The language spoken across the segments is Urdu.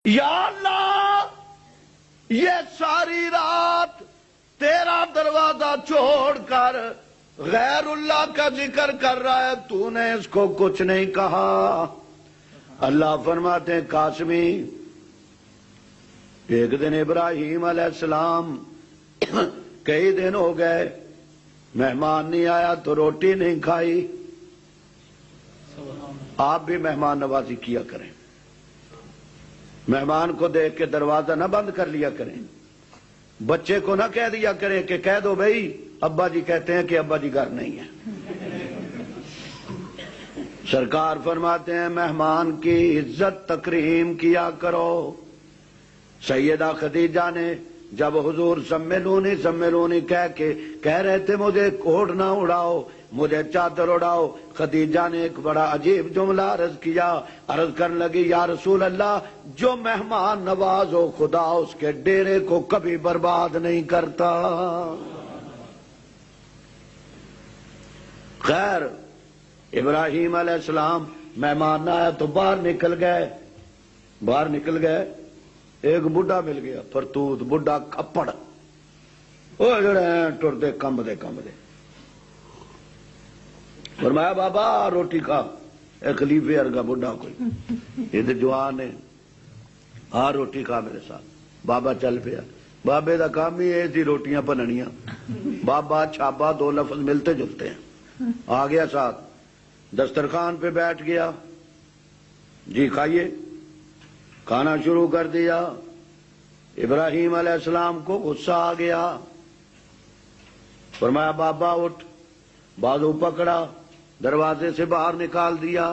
یا اللہ یہ ساری رات تیرا دروازہ چھوڑ کر غیر اللہ کا ذکر کر رہا ہے، تو نے اس کو کچھ نہیں کہا۔ اللہ فرماتے ہیں قاسمی، ایک دن ابراہیم علیہ السلام کئی دن ہو گئے مہمان نہیں آیا تو روٹی نہیں کھائی۔ آپ بھی مہمان نوازی کیا کریں، مہمان کو دیکھ کے دروازہ نہ بند کر لیا کریں، بچے کو نہ کہہ دیا کریں کہ کہہ دو بھئی ابا جی کہتے ہیں کہ ابا جی گھر نہیں ہے۔ سرکار فرماتے ہیں مہمان کی عزت تکریم کیا کرو۔ سیدہ خدیجہ نے جب حضور سملونی کہہ رہے تھے مجھے کوٹ نہ اڑاؤ، مجھے چادر اڑاؤ، خدیجہ نے ایک بڑا عجیب جملہ عرض کرنے لگی، یا رسول اللہ جو مہمان نواز ہو خدا اس کے ڈیرے کو کبھی برباد نہیں کرتا۔ خیر ابراہیم علیہ السلام مہمان نہ آیا تو باہر نکل گئے، ایک بڈھا مل گیا، فرتوت بڈھا کھپڑ، وہ جڑے ہیں ٹردے کم دے فرمایا بابا روٹی کھا، اے خلیفے ارگا بڈھا کوئی یہ تو جوان ہے، آ روٹی کھا میرے ساتھ۔ بابا چل پیا، بابے دا کام ہی یہ تھی روٹیاں بننیاں، بابا چھابا دو لفظ ملتے جلتے ہیں۔ آ گیا ساتھ، دسترخوان پہ بیٹھ گیا، جی کھائیے، کھانا شروع کر دیا۔ ابراہیم علیہ السلام کو غصہ آ گیا، فرمایا بابا اٹھ، بازو پکڑا، دروازے سے باہر نکال دیا۔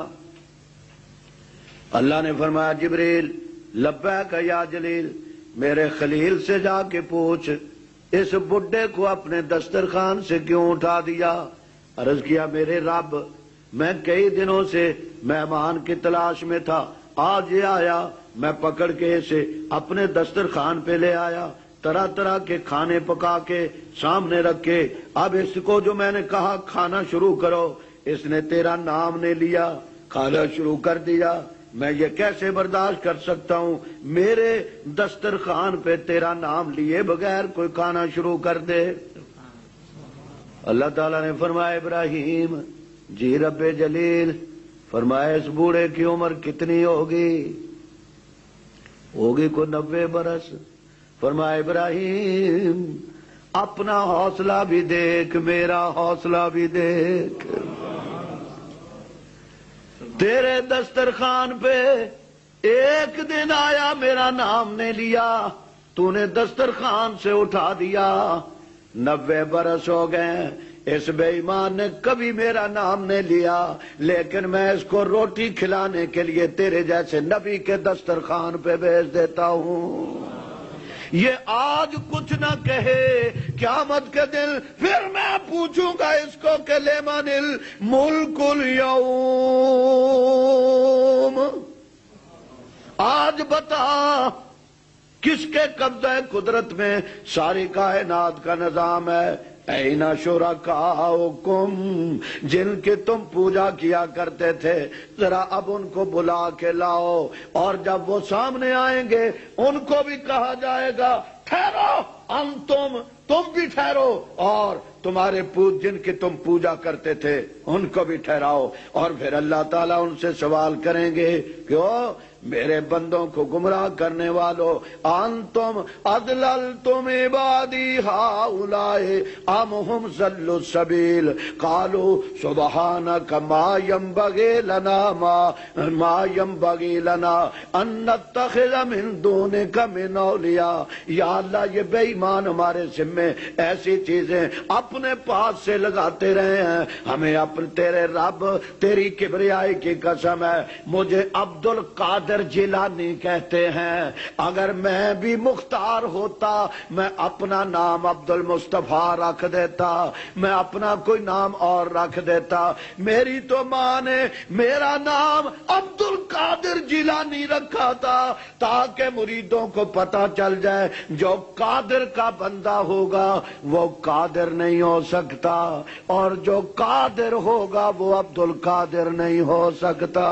اللہ نے فرمایا جبریل لبیک یا جلیل، میرے خلیل سے جا کے پوچھ اس بڈھے کو اپنے دسترخوان سے کیوں اٹھا دیا۔ عرض کیا میرے رب میں کئی دنوں سے مہمان کی تلاش میں تھا، آج یہ آیا، میں پکڑ کے اسے اپنے دسترخوان پہ لے آیا، طرح طرح کے کھانے پکا کے سامنے رکھے، اب اس کو جو میں نے کہا کھانا شروع کرو، اس نے تیرا نام نے لیا، کھانا شروع کر دیا۔ میں یہ کیسے برداشت کر سکتا ہوں میرے دسترخوان پہ تیرا نام لیے بغیر کوئی کھانا شروع کر دے۔ اللہ تعالیٰ نے فرمایا ابراہیم جی رب جلیل، فرمایا اس بوڑھے کی عمر کتنی ہوگی کوئی 90 برس۔ فرمایا ابراہیم اپنا حوصلہ بھی دیکھ، میرا حوصلہ بھی دیکھ، تیرے دسترخوان پہ ایک دن آیا میرا نام نے لیا، تو نے دسترخوان سے اٹھا دیا، 90 برس ہو گئے، اس بے ایمان نے کبھی میرا نام نہیں لیا، لیکن میں اس کو روٹی کھلانے کے لیے تیرے جیسے نبی کے دسترخوان پہ بھیج دیتا ہوں۔ یہ آج کچھ نہ کہے، قیامت کے دن پھر میں پوچھوں گا اس کو کہ لمن الملک اليوم، آج بتا کس کے قبضہ قدرت میں ساری کائنات کا نظام ہے؟ این شرکاؤکم، جن کی تم پوجا کیا کرتے تھے، ذرا اب ان کو بلا کے لاؤ، اور جب وہ سامنے آئیں گے ان کو بھی کہا جائے گا ٹھہرو انتم، تم بھی ٹھہرو، اور تمہارے جن کی تم پوجا کرتے تھے ان کو بھی ٹھہراؤ۔ اور پھر اللہ تعالیٰ ان سے سوال کریں گے کہ او میرے بندوں کو گمراہ کرنے والو، انتم اضللتم عبادی ہؤلاء ام ہم ضلوا السبیل، قالوا سبحانک ما ينبغي لنا ان نتخذ من دونک من اولیاء۔ یا اللہ یہ بے ایمان ہمارے ذمے ایسی چیزیں اپنے پاس سے لگاتے رہے ہیں، ہمیں اپنے تیرے رب تیری کبریائی کی قسم ہے مجھے عبد القادر جیلانی کہتے ہیں، اگر میں بھی مختار ہوتا میں اپنا نام عبد المصطفیٰ رکھ دیتا، میں اپنا کوئی نام اور رکھ دیتا۔ میری تو ماں نے میرا نام عبد القادر جیلانی رکھا تھا تاکہ مریدوں کو پتہ چل جائے جو قادر کا بندہ ہوگا وہ قادر نہیں ہو سکتا، اور جو قادر ہوگا وہ عبد القادر نہیں ہو سکتا۔